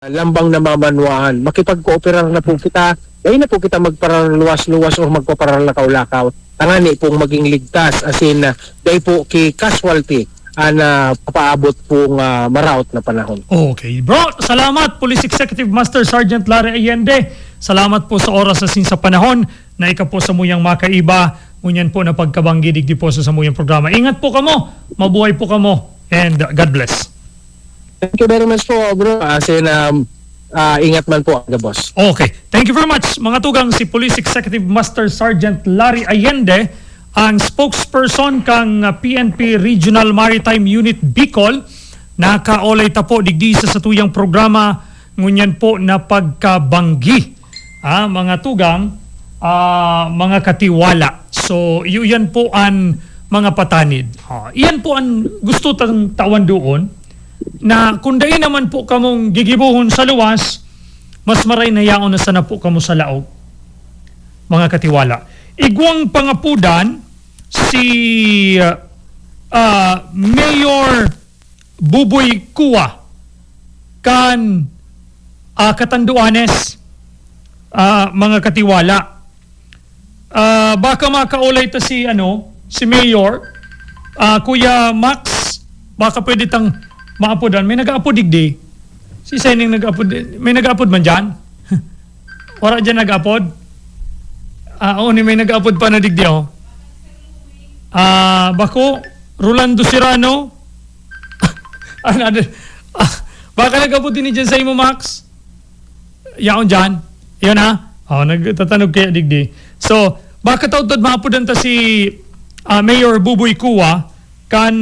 lambang na mamanuan. Makipag-cooperar na po kita, dahil na po kita magparaluwas-luwas o magpaparalakaw-lakaw. Tangani pong maging ligtas, as in, dahil po kay casualty na papaabot pong maraot na panahon. Okay. Bro, salamat Police Executive Master Sergeant Larry Allende. Salamat po sa oras sa panahon na ika po sa muyang makaiba. Ngunyan po na pagkabanggi digdi po sa muyang programa. Ingat po kamo, mabuhay po kamo, and God bless. Thank you very much po, bro. As in, ingat man po, boss. Okay. Thank you very much. Mga tugang, si Police Executive Master Sergeant Larry Allende, ang spokesperson kang PNP Regional Maritime Unit Bicol, nakaolay ta po digdi sa tuyang programa ngunyan po na pagkabanggi. Mga tugang, mga katiwala. So, iyan po ang mga patanid. Iyan po ang gusto tang tawan doon, na kung dahi naman po kamong gigibuhon sa luwas, mas maray na yaon na sana po kamo sa laog. Mga katiwala. Igwang pangapudan, si Mayor Buboy Kua kan Katanduanes, mga katiwala. Baka makaulay ta si Mayor Kuya Max, baka pwede tang maapodan. May nag-aapod digdi. Si Sening nag-aapod. May nag-aapod man dyan? Wala dyan nag-aapod? May nag-aapod pa na digdi ako. Bako, Rolando Serrano. Baka nag-aapod din dyan sa imo, Max? Yaon dyan? Yun nagtatanog kaya digdi. So, baka tautod maapodan ta si Mayor Buboy Kua kan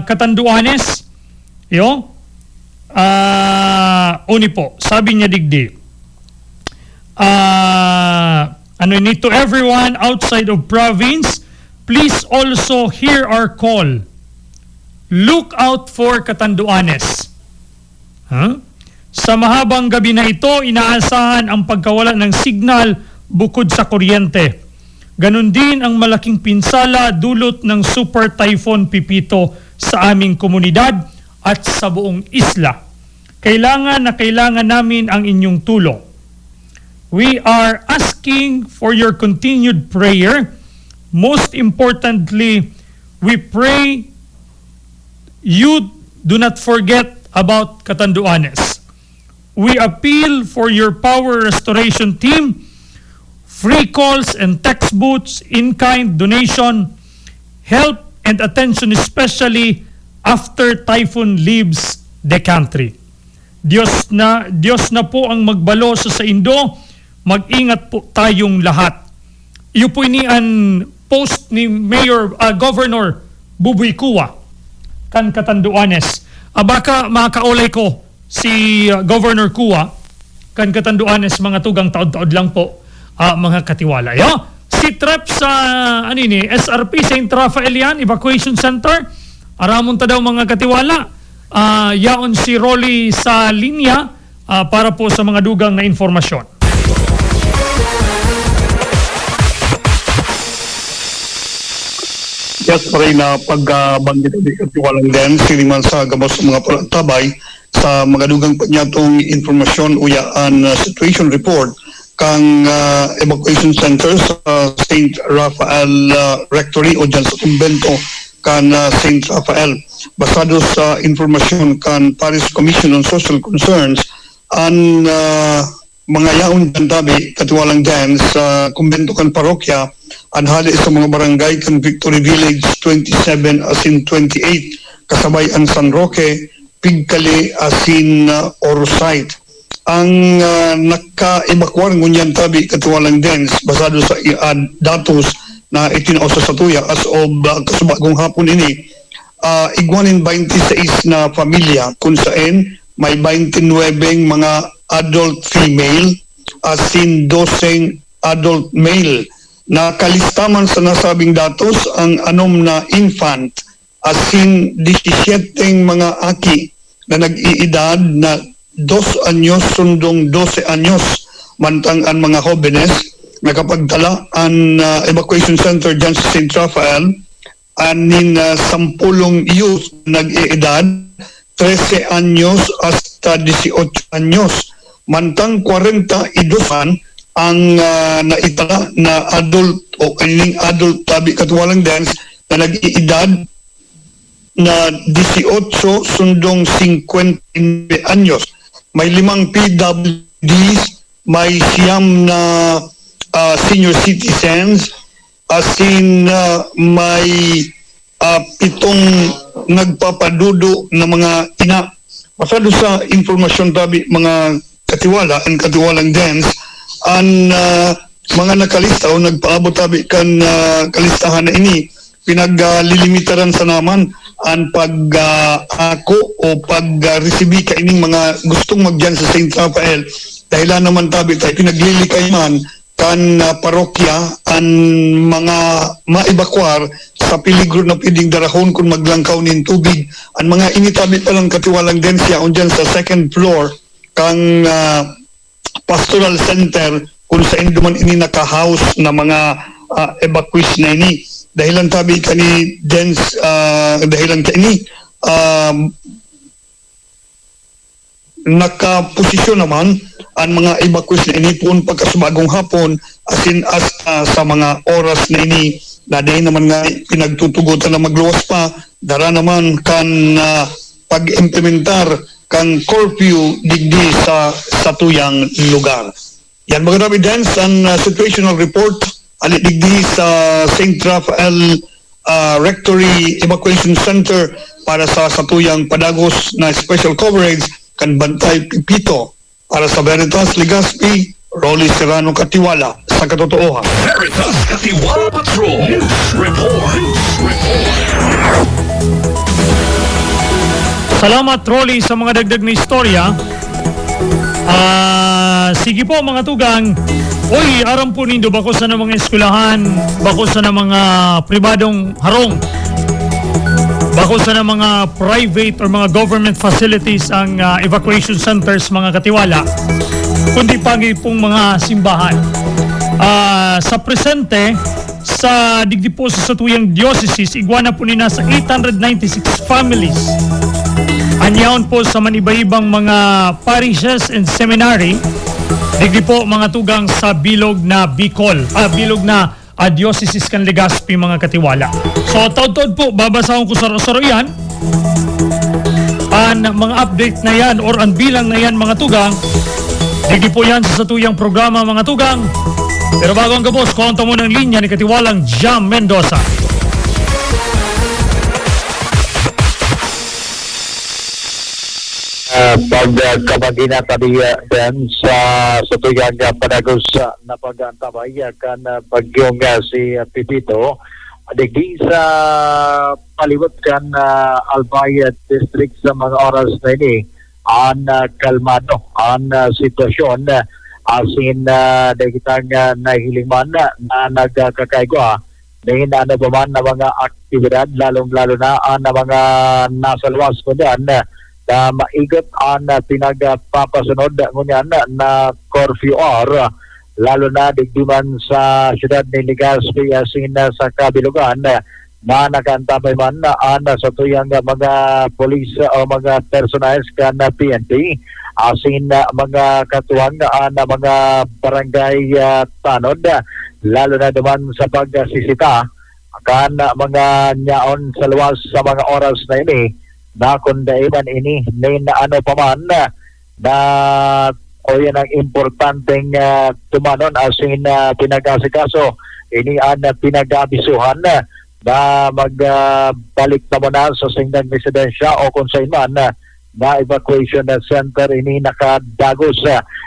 Katanduanes. Uni po, sabi niya digdi. To everyone outside of province, please also hear our call. Look out for Katanduanes. Sa mahabang gabi na ito, inaasahan ang pagkawala ng signal bukod sa kuryente. Ganon din ang malaking pinsala dulot ng Super Typhoon Pipito sa aming komunidad at sa buong isla. Kailangan namin ang inyong tulong. We are asking for your continued prayer. Most importantly, we pray you do not forget about Katanduanes. We appeal for your power restoration team, free calls and text booths, in-kind donation, help and attention especially after typhoon leaves the country. Diyos na po ang magbalo sa Indo. Mag-ingat po tayong lahat. Iyo po ini ang post ni Governor Buboy Kua kan Katanduanes. Baka makaulay ko si Governor Kua kan Katanduanes, mga tugang taod-taod lang po, mga katiwala. Si Trep sa SRP St. Rafaelian Evacuation Center, aramon ta daw mga katiwala. Yaon si Rolly sa linya para po sa mga dugang na informasyon. Yes, paray na pagbanggit ng katiwalang din, siliman sa gabos sa mga palantabay sa mga dugang panyatong informasyon uyaan situation report kang evacuation center sa St. Raphael Rectory o dyan sa kumbento kan St. Raphael. Basado sa informasyon kan Parish Commission on Social Concerns ang mga yaon dandabi katiwalang dyan sa kumbento kan parokya ang hali sa mga barangay kan Victory Village 27 asin 28 kasabay ang San Roque, Pigkali asin Orsite. Ang naka-evacuar ngunyan tabi katiwalang dens basado sa datos na itinausa sa tuya as of kasubagong hapon ini, igwanin 26 na pamilya kung saan may 29 mga adult female asin 12 adult male. Nakalistaman sa nasabing datos ang anom na infant asin 17 mga aki na nag-iedad na 2 anyos sundong 12 anyos, mantang ang mga jóvenes nakapagdala ang evacuation center dyan sa St. Raphael anin 10 youth nag-iedad 13 anyos as hasta 18 anyos. Mantang 42 ang naitala na adult o ining adult tabi katuwalang dance na nag-iedad na 18 sundong 50 anyos. May 5 PWDs, may 9 na senior citizens, asin may 7 nagpapadudo na mga ina. Masado sa informasyon tabi mga katiwala and katiwalang dance ang mga nakalista o nagpaabot tabi kan kalistahan na ini pinaglilimitaran sa naman ang pag-ako o pag-resibi ka ining mga gustong magdiyan sa St. Rafael dahil naman tabi tayo pinaglilikay man kan parokya ang mga maibakwar sa peligro na pwedeng darahon kung maglangkaw nin tubig. Ang mga initabi palang katiwalang densya on dyan sa second floor kang pastoral center kung saan duman ini naka-house na mga evacuees na ini. Dahilan tabi ka ni Dens, dahilan ka ini nakaposisyon naman ang mga evacuees na ini po pagkasubagong hapon asin sa mga oras na ini na dahil naman nga pinagtutugutan na magluwas pa dara naman kan pag-implementar kang curfew digdi sa tuyang lugar. Yan mga David Dance ang situational report alit digdi sa St. Rafael Rectory Evacuation Center para sa tuyang padagos na special coverage kan Bantay Pipito para sa Veritas Legazpi, Rolly Serrano Katiwala sa katotoohan. Veritas Katiwala Patrol News Report. Salamat, Rolly, sa mga dagdag na istorya. Sige po, mga tugang. Oy, aram po nindo, bako sa na mga eskwelahan, bako sa na mga pribadong harong, bako sa na mga private or mga government facilities ang evacuation centers, mga katiwala, kundi pagi pong mga simbahan. Sa presente, sa digdi po sa satuyang diocese, iguana po nina sa 896 families. Anyaon po sa maniba-ibang mga parishes and seminary, digdi po mga tugang sa bilog na Bicol, bilog na diocese kan Legazpi, mga katiwala. So taod-taod po, babasahon ko saro-saro yan. Ang mga update na yan or ang bilang na yan, mga tugang, digdi po yan sa satuyang programa, mga tugang. Pero bago ang kabos, konta mo ng linya ni Katiwalang Jam Mendoza. Pagkabagina tadi dan sa tuyang padagos na pag-antabay kan bagyong si Pipito digdi sa palibot kan Albay District sa mga oras na ini an kalmado ang sitwasyon asin dagitang nahiling man na nagkakaigwa dahil ano ba man na mga aktibidad lalong-lalo na ang mga nasa luwas ko dyan na maigot ang pinagpapasunod ngunyan na curfew hour lalo na digdiman sa syudad ni Legazpi asin sa kabilugan na nakantabay man ang sa tuyang mga polis o mga personalis kan PNP asin mga katuwang na mga barangay tanod lalo na naman sa pagsisita kan mga nyaon sa luwas sa mga oras na ini na kundaiman ini na ano pa man na o yan ang importanteng tumanon asin pinag-asikaso ini ang pinag-abisuhan na magbalik naman na sa singgang residensya o kung saan man na evacuation center ini nakadagos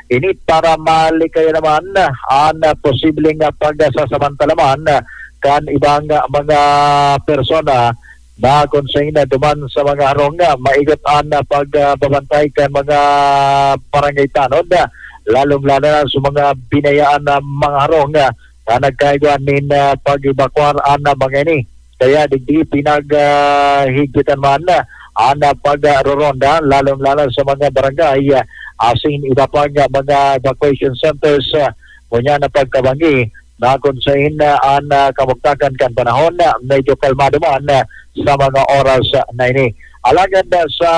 ini para malikay naman ang posibleng pagsasamantalaman kan ibang mga persona na kung saan duman sa mga harong maigotan na pagbabantay kan mga barangay tanod lalong-lalo na sa mga binayaan na mga harong na nagkaiguan nin pag-evacuar na mga ini kaya digdi pinaghigitan man ang pag-roronda lalong-lalo sa mga barangay asin iba pang mga evacuation centers kunya na pagkabangi na kung saan ang kamugtakan kan panahon medyo kalmado man sa mga oras na ini. Alagad sa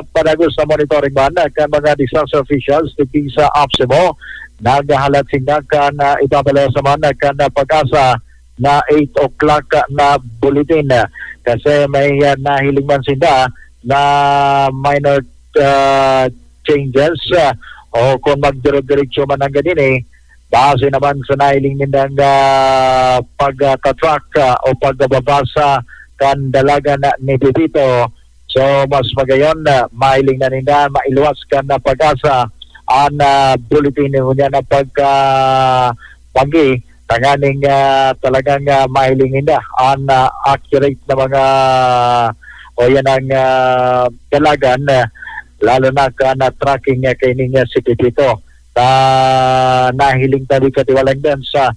padagos sa monitoring man kan mga disaster officials tiging sa APSEMO nagahalat sila kan ibabala sa man kan pag-asa na 8 o'clock na bulletin kasi may nahiling man sila na minor changes o kung magdiro-diretso man ang ganini base naman sa nahiling nilang pagka-track o pagbabasa kan dalaga na ni Pipito. So mas magayon na mailing na nila mailuwas ka na pag-asa ang bulletin niya na pagka-pagi tanganing talagang mailing nila ang accurate na mga o yan ang dalagan lalo na ka na tracking kay niya si Pipito nahiling tabi katiwalang din sa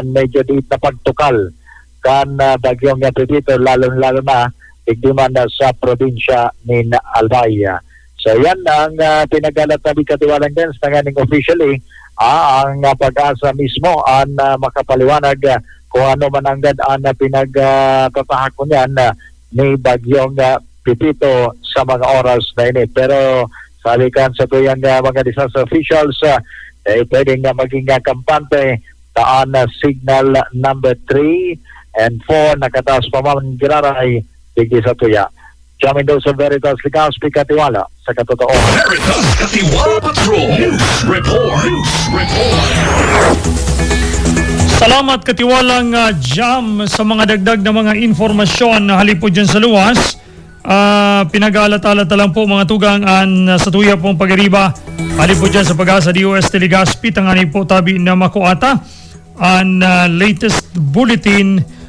medyo diit na pagtukal kan bagyong Pipito lalo na igdiman sa probinsya ni Albay. So yan ang pinagalat na katiwalang din sa nganing officially ang pag-asa mismo ang makapaliwanag kung ano man ang pinagtatahak ko niyan ni bagyong Pipito sa mga oras na ini. Pero sabi kan sa tuyang mga disaster officials pwedeng maging kampante taan signal number 3 and 4 nakataas pa man giraray digdi sa tuya. Jamin daw sa Veritas Ligaspi Katiwala sa katotoohan. Veritas Katiwala Patrol News Report. Salamat katiwalang Jam sa mga dagdag na mga informasyon na halipod dyan sa luwas. Pinag-aalat-alat lang po mga tugang sa tuya pong pag-ariba halipod dyan sa pag-asa DOS Ligaspi tangani po tabi na makuata ang latest bulletin.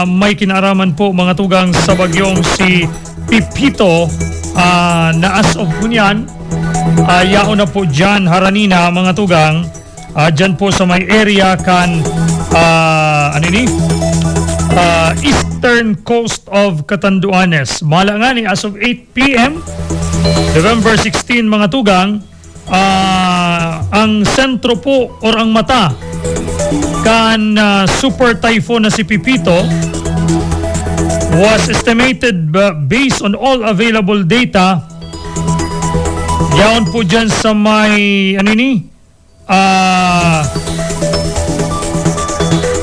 May kinaraman po mga tugang sa bagyong si Pipito na as of kunyan yao na po dyan haranina mga tugang dyan po sa may area kan eastern coast of Catanduanes. Mala nga ni as of 8 p.m. November 16 mga tugang ang sentro po or ang mata kan super typhoon na si Pipito was estimated based on all available data yaon po dyan sa may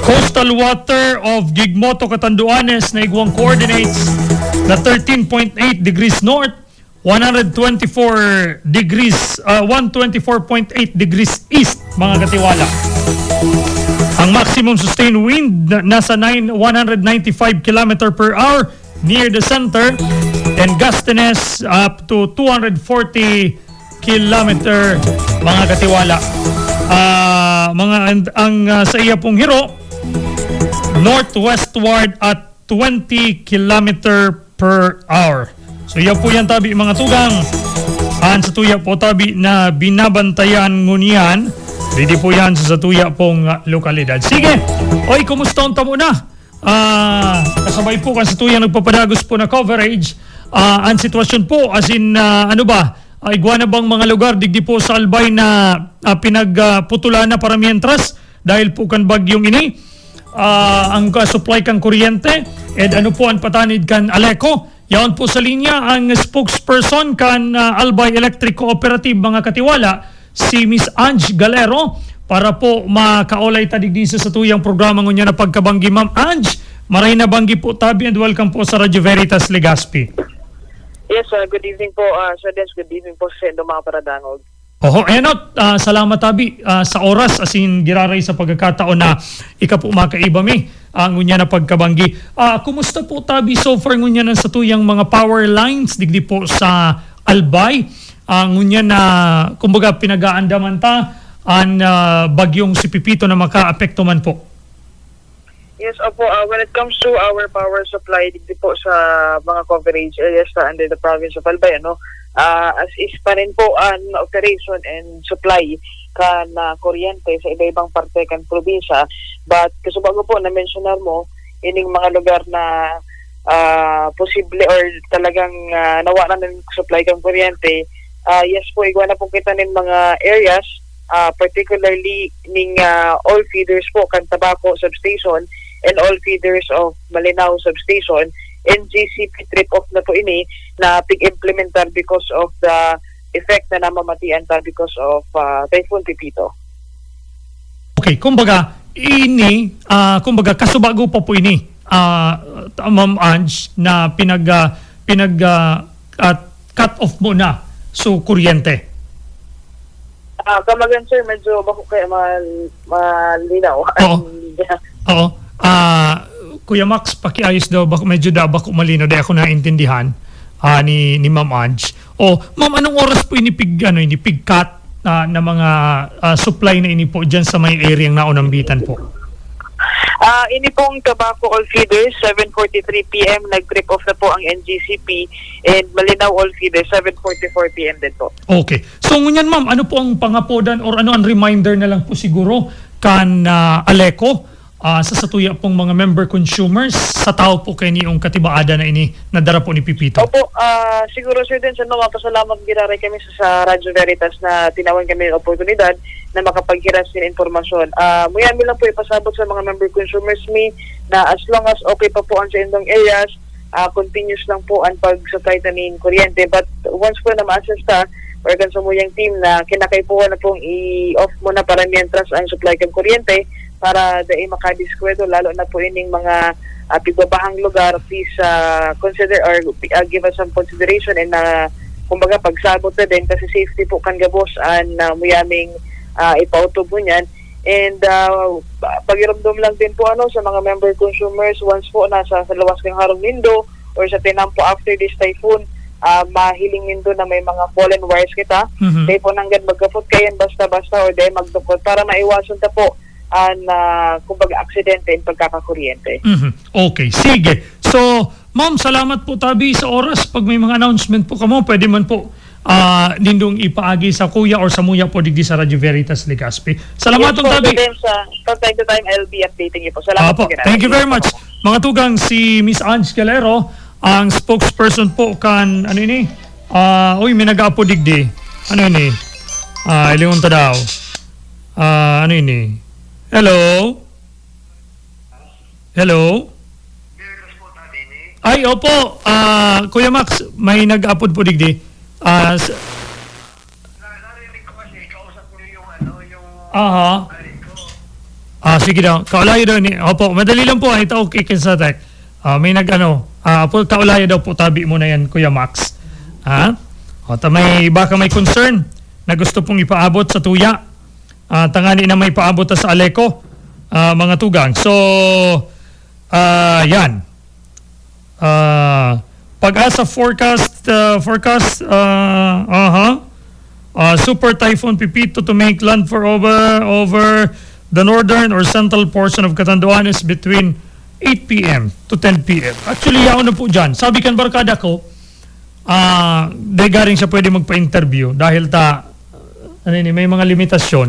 coastal water of Gigmoto, Catanduanes na igwang coordinates na 13.8 degrees north 124.8 degrees east mga katiwala. Ang maximum sustained wind nasa 195 km per hour near the center and gustiness up to 240 km mga katiwala. Sa iya pong hiro northwestward at 20 km per hour. So iya po yan tabi mga tugang. Sa tuya po tabi na binabantayan ngunyan. Ready po yan sa tuya pong lokalidad. Sige, oy, kumusta ang tamo na? Kasabay po kan sa tuya nagpapadagos po na coverage. Ang sitwasyon po, as in, igwa na bang mga lugar, digdi po sa Albay na pinagputulan na para mientras dahil po kan bagyong ini. Ang supply kan kuryente, and ano po ang patanid kan Aleco. Yaon po sa linya ang spokesperson kan Albay Electric Cooperative mga katiwala, si Miss Ange Galero, para po makaolay tadigdi sa tuyang programa ngunya na pagkabanggi. Ma'am Ange, maray na banggi po tabi and welcome po sa Radio Veritas Legazpi. Yes, good evening po, Sir Dens. Good evening po sa mga paradangog. Enot, salamat tabi sa oras asin giraray sa pagkakataon na ika po makaiba mi ang ngunya na pagkabanggi. Kumusta po tabi so far ngunya na sa tuyang mga power lines digdi po sa Albay? Ngunya na kumbaga pinag-aandaman ta ang bagyong si Pipito na maka-apekto man po. Yes, opo, when it comes to our power supply digdi po sa mga coverage areas under the province of Albay, as is pa rin po ang operation and supply kan kuryente sa iba-ibang parte kan probinsya. But kasi bago po na-mentionar mo, ining mga lugar na posible or talagang nawalan ng supply kan kuryente, yes po, igwa na po kita ng mga areas, particularly ning all feeders po kan Tabaco substation and all feeders of Malinao substation. NGCP trip off na po ini na pig-implementar because of the effect na namamatian ta because of Typhoon Pipito. Okay, kumbaga kasubago pa po ini, Ma'am Ange, na cut off mo na so kuryente. Kamagan sir, medyo bako kaya malinaw. Oo. Oo. Kuya Max, pakiayos daw, medyo bako malino, dahil ako naintindihan ni Ma'am Ange. Ma'am, anong oras po inipig cut na mga supply na ini po dyan sa may area ng naunambitan po? Ini pong Tobacco All Feeders, 7:43 PM, nag-trip off na po ang NGCP, and Malinaw All Feeders, 7:44 PM din po. Okay. So ngunyan ma'am, ano po ang pangapodan or ano ang reminder na lang po siguro kan Aleco sa satuya pong mga member consumers sa tao po kay niong katibaada na ini nadara po ni Pipito? Opo, siguro sir din sa mapasalamat giraray kami sa Radyo Veritas na tinawan kami ng oportunidad na makapaghiras din informasyon. Muyami lang po ipasabot sa mga member consumers na as long as okay pa po ang sa indong areas, continuous lang po ang pag-supply tanin kuryente. But once po na ma-assess ta, or sa muyang team na kinakaipuan na pong i-off mo na para mientras ang supply kang kuryente para dahil makadiskwento, lalo na po ining mga pigbabahang lugar, please consider or give us some consideration and kumbaga pagsabot na din kasi safety po kan gabos ang muyaming ipautob mo niyan. And pagiramdom lang din po sa mga member consumers once po nasa lawas kang harong nindo or sa tinampo after this typhoon, mahiling nindo na may mga fallen wires kita. Dahil po nanggan magkapot kayan basta-basta or dahil magdukot para maiwasan ta po ang kumbaga aksidente in pagkakakuryente. Okay, sige. So, ma'am, salamat po tabi sa oras. Pag may mga announcement po kamo, pwede man po nindong ipaagi sa kuya or sa muya po digdi sa Radyo Veritas Legazpi. Salamat po tabi. From time to time, I'll be updating you po. Salamat po. Thank you very much. Mga tugang, si Miss Ange Galero, ang spokesperson po kan, may nag-apo digdi. Ilingon ta daw. Hello? Hello? Ay, opo. Kuya Max, may nag-upload po digdi. Sige daw. Kaulayo daw ni. Opo, madali lang po. Ito okay sa tech. May kaulayo daw po tabi mo na yan, Kuya Max. Baka may concern na gusto pong ipaabot sa tuya. Tangani na may paabot sa Aleco, mga tugang. So, yan. Pag-asa forecast, Super Typhoon Pipito to make landfall over the northern or central portion of Catanduanes between 8 p.m. to 10 p.m. Actually, yaon na po dyan. Sabi kan barkada ko, dahil garing siya pwede magpa-interview dahil may mga limitasyon.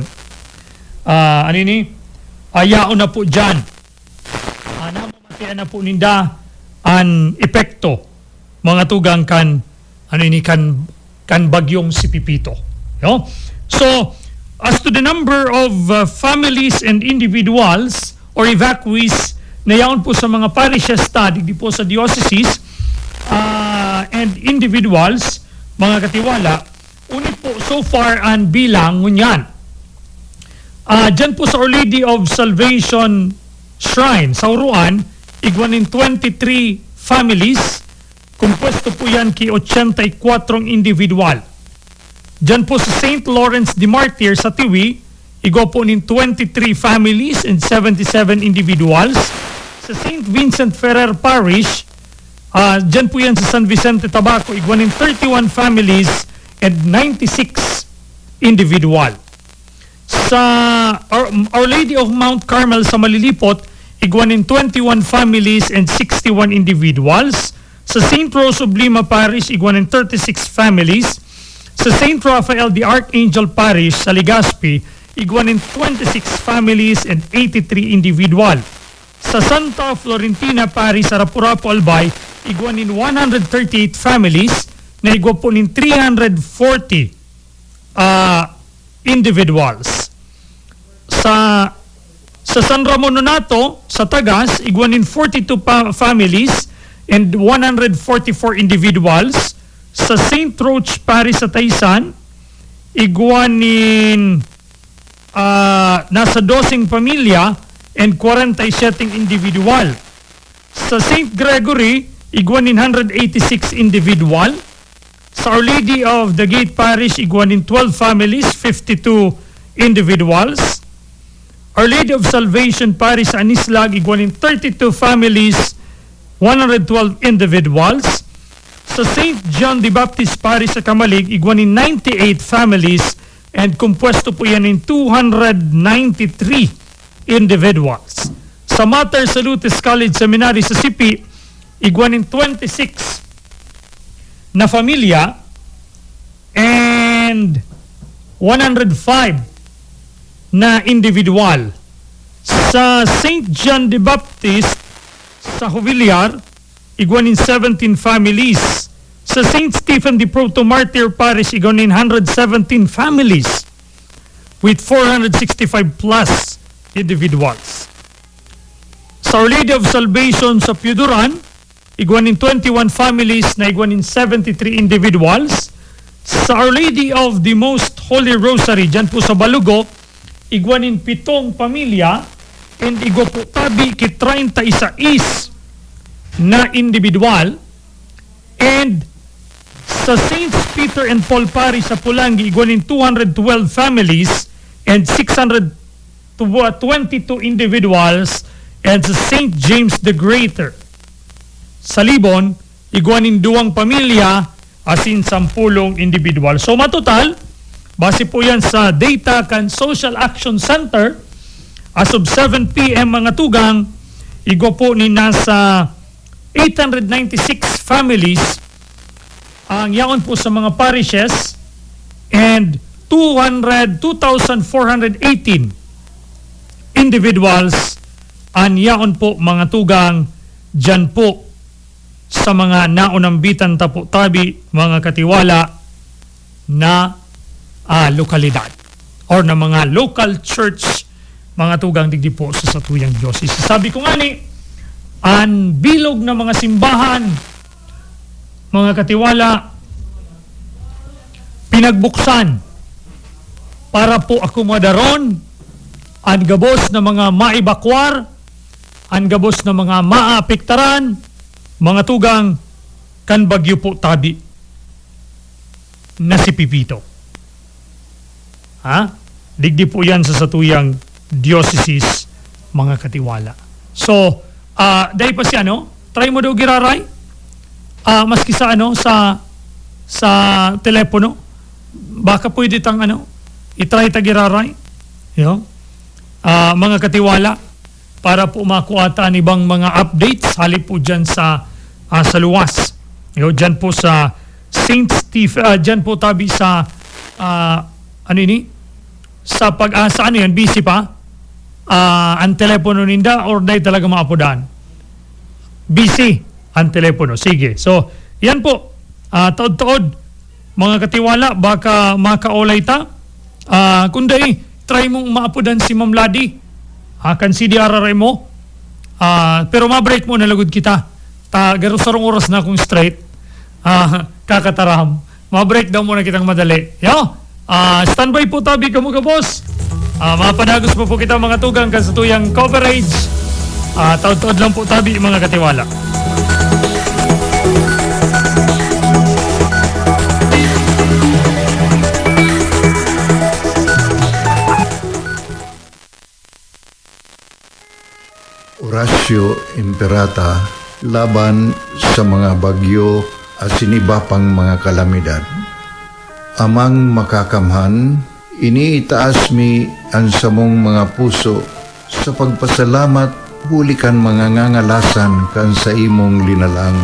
Ayaon na po dyan. Namamatian na po ninda ang epekto mga tugang kan bagyong si Pipito. No? So, as to the number of families and individuals or evacuees na yaon po sa mga parishes di po sa dioceses and individuals, mga katiwala, unit po so far ang bilang ngunyan. Dyan po sa Our Lady of Salvation Shrine sa Uruan, igwanin 23 families, kumpuesto po yan ki 84 individual. Dyan po sa St. Lawrence de Martyr sa Tiwi, igwa po nin 23 families and 77 individuals. Sa St. Vincent Ferrer Parish, dyan po yan sa San Vicente Tabaco, igwanin 31 families and 96 individual. Sa Our Lady of Mount Carmel sa Malilipot, igwanin 21 families and 61 individuals. Sa St. Rose of Lima Parish, igwanin 36 families. Sa St. Raphael the Archangel Parish sa Legazpi, igwanin 26 families and 83 individual. Sa Santa Florentina Parish sa Rapurapo Albay, igwanin 138 families na igwapunin 340 individuals. Sa San Ramon Nonato, sa Tagas, igwanin 42 families and 144 individuals. Sa St. Roch Parish sa Taysan, igwanin nasa 12 pamilya and 47 individual. Sa St. Gregory, igwanin 186 individual. Sa Our Lady of the Gate Parish, igwanin 12 families, 52 individuals. Our Lady of Salvation Parish sa Anislag, igwanin 32 families, 112 individuals. Sa St. John the Baptist Parish sa Kamalig, igwanin 98 families and kumpuesto po yan in 293 individuals. Sa Mater Salutis College Seminary sa Sipi, igwanin 26 na familia and 105 na individual. Sa St. John the Baptist sa Jubillar, igwanin 17 families. Sa St. Stephen the Proto-Martyr Parish, igwanin 117 families with 465 plus individuals. Sa Our Lady of Salvation sa Piuduran, igwanin 21 families na igwanin 73 individuals. Sa Our Lady of the Most Holy Rosary, dyan po sa Balugo, igwanin 7 pamilya and igwa po tabi ki 36 na individual. And sa St. Peter and Paul Parish sa Pulangi, igwanin 212 families and 622 individuals. And sa St. James the Greater sa Libon, igwanin 2 pamilya asin 10 individual. So matotal, base po yan sa data kan Social Action Center, as of 7 p.m. mga tugang, igwa po ni nasa 896 families ang yaon po sa mga parishes and 2,418 individuals ang yaon po mga tugang dyan po sa mga naunambitan tabi mga katiwala na lokalidad or na mga local church mga tugang digdi po sa satuyang Diyos. Sabi ko nga ni, ang bilog na mga simbahan mga katiwala pinagbuksan para po akomodaron ang gabos na mga maibakwar, ang gabos na mga maapektaran, mga tugang kan bagyo po tabi na si Pipito. Digdi po yan sa satuyang diocese mga katiwala. So, dahil pa siya, try mo daw giraray, maski sa sa telepono, baka pwede tang itry ta giraray, mga katiwala, para po makuha ang ibang mga updates halip po dyan sa luwas. Dyan po sa St. Stephen, dyan po tabi sa sa pag-asa, busy pa? Ang telepono ninda or dahil talaga maapudan? Busy ang telepono. Sige. So, yan po. Taod-taod, mga katiwala, baka makaolay ta. Kundi, try mong maapudan si Ma'am Ladi. Kan CDRRM mo. Pero ma-break mo na lagod kita. Garusarong oras na akong straight. Kakataraham. Ma-break daw muna kitang madali. Standby po tabi kamo ka boss. Mapanagos po kita mga tugang kan sa tuyang coverage. Taod-taod lang po tabi mga katiwala. Horacio Imperata laban sa mga bagyo at siniba pang mga kalamidad. Amang makakamhan, iniitaas mi ang samong mga puso sa pagpasalamat, hulikan mga ngangalasan kan sa imong linalang.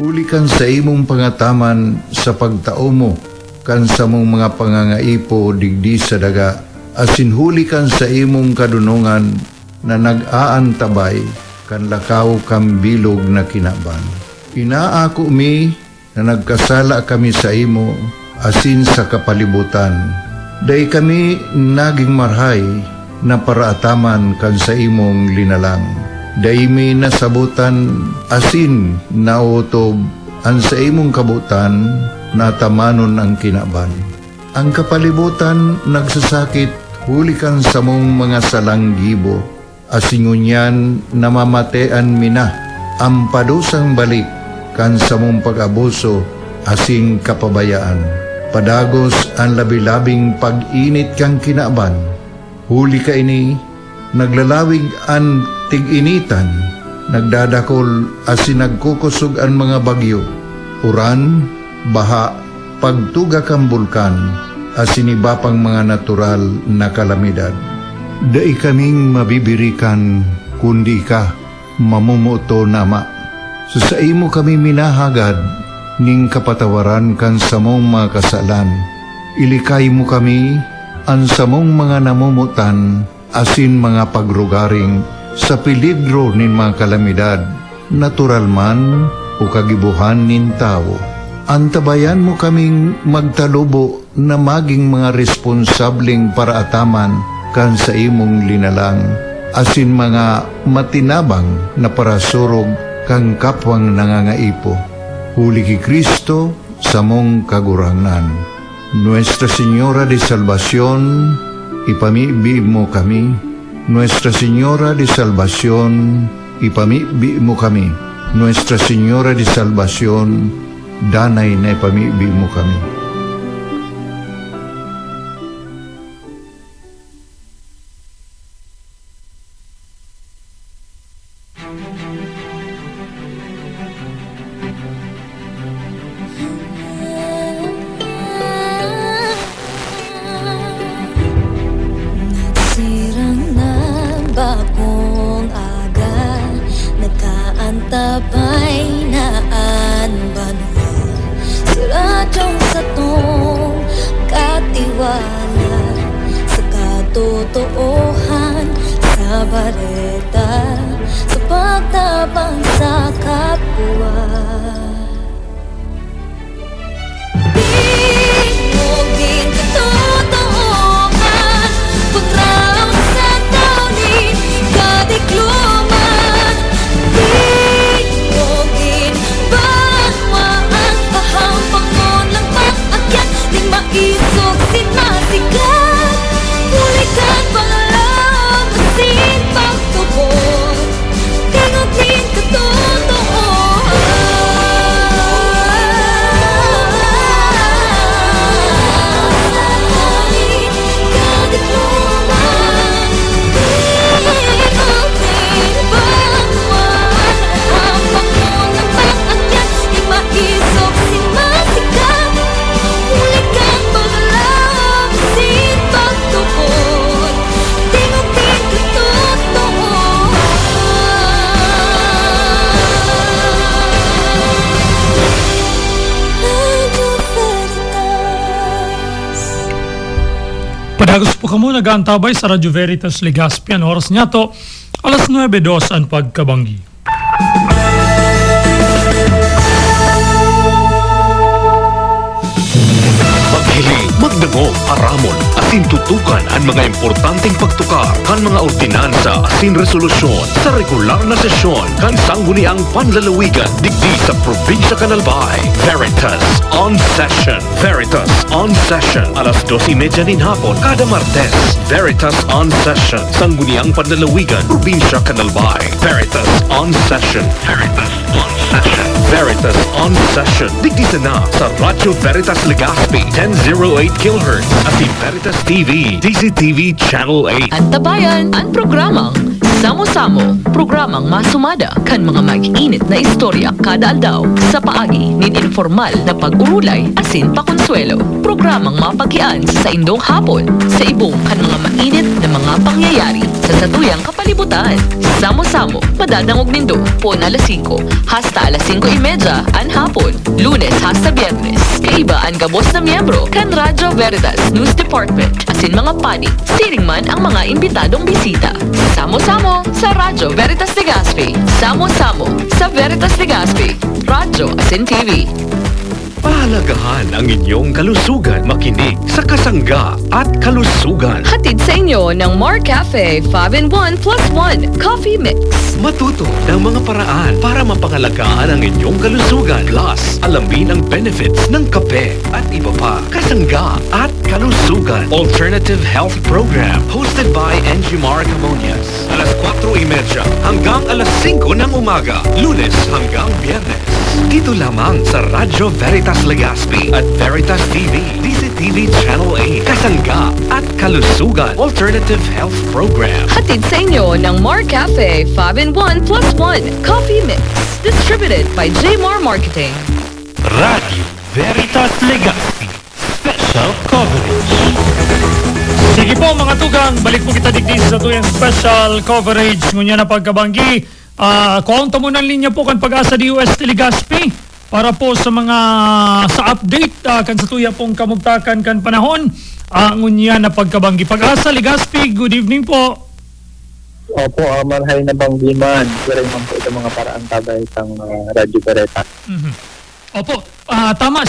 Hulikan sa imong pangataman sa pagtao mo, kan sa mong mga pangangaipo digdi sa daga, asin hulikan sa imong kadunungan na nag-aantabay kan lakaw kang bilog na kinaban. Inaako mi na nagkasala kami sa imo asin sa kapalibutan. Day kami naging marhay na paraataman kan sa imong linalang. Daimi nasabutan asin nautob ang sa imong kabutan natamanon ang kinaban. Ang kapalibutan nagsasakit huli kan sa mong mga salanggibo. Asingunyan namamatean mina ang padusang balik kan sa mong pag-abuso asing kapabayaan. Padagos ang labi-labing pag-init kang kinaban. Huli ka ini naglalawig ang tig-initan, nagdadakol asin nagkukusog ang mga bagyo, uran, baha, pagtuga kang bulkan, asin iba pang mga natural na kalamidad. Dai kaming mabibirikan, kundi ka, mamumuto nama. Sa imo kami minahagad, ning kapatawaran kan sa mong mga kasalan. Ilikay mo kami, ang samong mga namumutan, asin mga pagrugaring sa peligro nin mga kalamidad, natural man o kagibuhan nin tao. Antabayan mo kaming magtalubo na maging mga responsableng paraataman kan sa imong linalang, asin mga matinabang na parasurog kang kapwang nangangaipo. Huli ki Kristo sa mong kaguranan. Nuestra Señora de Salvación, ipamibi mo kami. Nuestra Señora de Salvación, ipamibi mo kami. Nuestra Señora de Salvación, danay na ipamibi mo kami. Nagsirang na bagong aga, nagkaantabay na anbanwa. Siradyong sa tong katiwala, sa katotoohan, sa bareta, sa pagtabang sa kapwa. Isog sinasikat, ulikan pangalam, asin pagtubod, tingot din Padagos po kamo nag-aantabay sa Radyo Veritas Legazpi. Ang oras niya to, alas 9:02 ang pagkabanggi. Maghiling, magdamo, aramon, asin tutukan ang mga importanteng pagtukar kan mga ordinansa asin resolusyon sa regular na sesyon kan sangguniang panlalawigan digdi sa probinsya Canalbay. Veritas on Session. Veritas on Session. Alas 12:30 nin hapon kada Martes. Veritas on Session. Sangguniang panlalawigan, probinsya Canalbay. Veritas on Session. Veritas on Session. Veritas on Session. Digdi na sa Radyo Veritas Legazpi 1008 kHz at si Veritas TV, DCTV Channel 8. Antabayan ang programang Samo-Samo, programang masumada kan mga mag-init na istorya kada aldaw sa paagi nin informal na pag-urulay asin pakonsuelo. Programang mapaghian sa indong hapon sa ibong kan mga mainit na mga pangyayari sa satuyang kapalibutan. Samo-Samo, madadangog nindo po na alas 5 hasta alas 5:30 an hapon, Lunes hasta Biyernes. Kaiba ang gabos na miyembro kan Radyo Veritas News Department asin mga panig, siring man ang mga imbitadong bisita. Samo-Samo sa Radyo Veritas Legazpi. Samo-Samo sa Veritas Legazpi. Radyo asin TV. Pahalagahan ang inyong kalusugan. Makinig sa Kasangga at Kalusugan. Hatid sa inyo ng Mar Cafe 5-in-1 plus 1 Coffee Mix. Matuto ng mga paraan para mapangalagaan ang inyong kalusugan. Plus, alamin ang benefits ng kape at iba pa. Kasangga at Kalusugan. Alternative Health Program hosted by Engimar Camonias. Alas 4:30 hanggang alas 5 ng umaga. Lunes hanggang Biyernes. Dito lamang sa Radyo Veritas Legazpi at Veritas TV, DCTV Channel 8, Kasangga at Kalusugan Alternative Health Program. Hatid sa inyo ng Mar Cafe 5-in-1 plus 1 Coffee Mix. Distributed by Jmar Marketing. Radio Veritas Legazpi Special Coverage. Sige po mga tugang, balik po kita digdi sa tuyang special coverage ngunya na pagkabanggi. Kuhaunta mo ng linya po kan Pag-asa di UST Legazpi para po sa mga sa update kan sa tuya pong kamugtakan kan panahon ngunya na pagkabanggi. Pag-asa Legazpi, good evening po. Opo, marhay na bang biman. Pero naman po ito mga paraan tabay ng Radyo Veritas. Opo, tama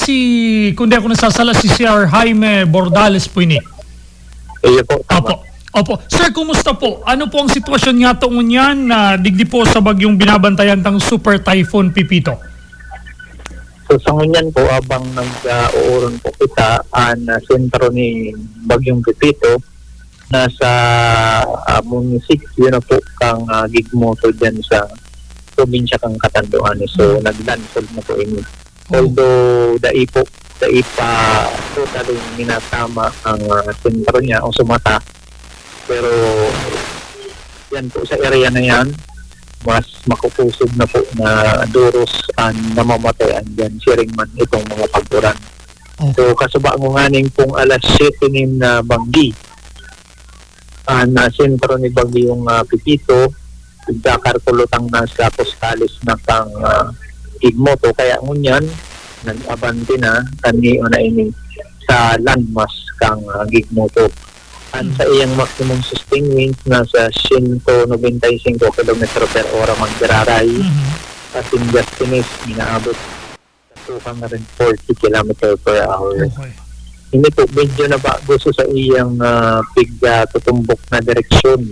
kundi ako nasasala si Sir Jaime Bordales po ini. Iyo po, tama. Opo. Sir, kumusta po? Ano po ang sitwasyon nga taong yan na digdi po sa bagyong binabantayan ng Super Typhoon Pipito? So sa ngunyan po, abang nag-uuron po kita ang sentro ni Bagyong Pipito, nasa munisipyo na po kang Gigmoto dyan sa probinsya kang Catanduanes. So naglansod na po ini. Although daipa totally minatama ang sentro niya o sumata, pero yan po sa area na yan, mas makupusog na po na duros ang namamatayan dyan, siring man itong mga pagburan. So kasubang pong alas 7 na banggi, na sentro ni Bagyong Pipito, nagkakarkulutang na sa Postales na kang Igmoto, kaya ngunyan, nag-abante na, kani o na ini sa landmass kang Gigmoto. Ang sa iyang maximum sustained winds nasa 195 km per hora magdararay. At in Justines, inaabot sa na rin 40 km per hour. Okay. Hindi po, medyo na ba gusto sa iyang tutumbok na direksyon.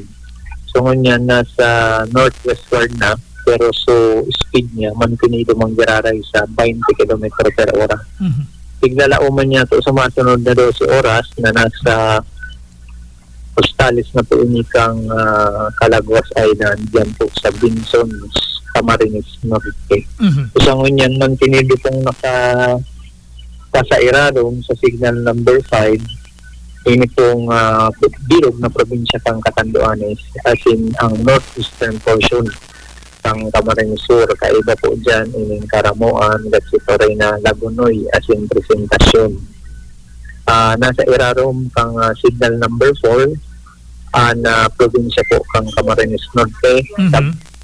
So ngunyan nasa northwestward na, pero so speed niya, mantinido magdararay sa 20 km per hora. Biglalauman niya to sa masunod na 12 oras na nasa Postales na po inikang Calaguas Island, dyan po sa Binsons, Camarines Norte. Sa ngunyan, nang tinido pong nakasairaron sa signal number 5, ini pong bilog na probinsya kang Catanduanes, as in ang northeastern portion ng Camarines Sur. Kaiba po dyan, ining Caramoan, Gatsi na Lagunoy, as in Presentasyon. Nasa irarom kang signal number 4 na probinsya po kang Camarines Norte.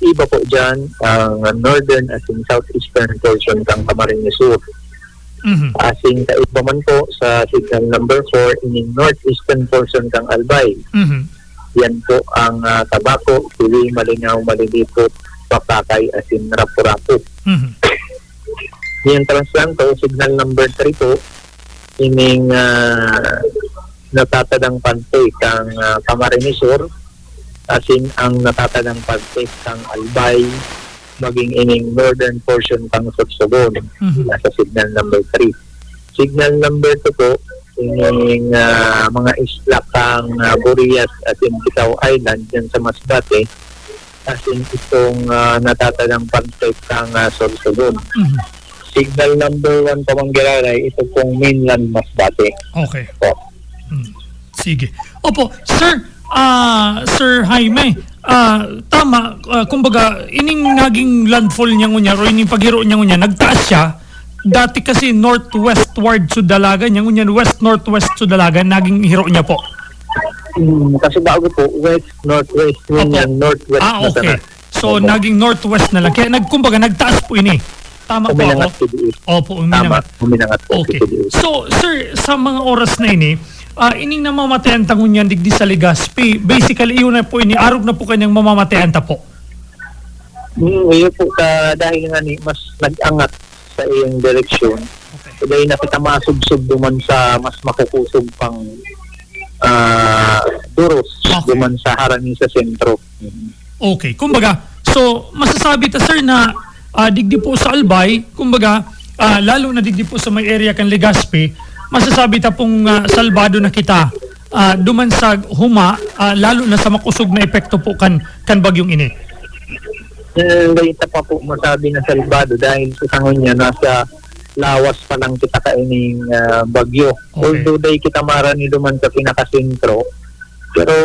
Iba po dyan ang northern as in southeastern portion kang Camarines Sur. As in kaiba man po sa signal number 4 ining northeastern portion kang Albay. Yan po ang Tabaco, Pili, Malinaw, Malilipot, Pakakay, as in Rapu-Rapu. Yan translang to, signal number 3 po, ining natatadang pante kang Camarines Sur, as in ang natatadang pante kang Albay, maging ining northern portion kang Sorsogon, nasa signal number 3. Signal number 2 po, ining mga isla kang Burias at in Bitaw Island dyan sa Masbate, as in itong natatadang pante kang Sorsogon. Signal number 1 Pamanggilaray, ito pong mainland Masbate. Okay. Po. Sige. Opo, sir, Sir Jaime, tama, kumbaga, ining naging landfall niya ngunya, o ining paghiro niya ngunya, nagtaas siya, dati kasi northwestward sudalaga niya, ngunya west-northwest sudalaga, naging hiro niya po. Kasi bago po, west-northwest, ngunyan, northwest na okay. sana. So, naging northwest na lang. Kaya, kumbaga, nagtaas po ini. Tama po Uminangat ako? si Diis. Opo, uminangat. Tama, uminangat po Okay. si Diis. So, sir, sa mga oras na ini, ining namamatayan tangon yan digdi sa Legazpi, basically, iyon na po ini, arog na po kanyang mamamatayan ta po. Ngayon po, dahil nga ni, mas nag-angat sa iyong direksyon, Okay. dahil na kita masubsob duman sa mas makukusog pang duros Okay. duman sa harani sa sentro. Okay, kumbaga, so masasabi ta sir na digdi po sa Albay, kumbaga, lalo na digdi po sa may area kan Legazpi, masasabi ta pong salbado na kita duman sa huma, lalo na sa makusog na epekto po kan bagyong ini. Dahil pa po masabi na salbado dahil sa sangon niya nasa lawas pa lang kita kaining bagyo. Okay. Although dahil kita marani duman sa pinakasentro, pero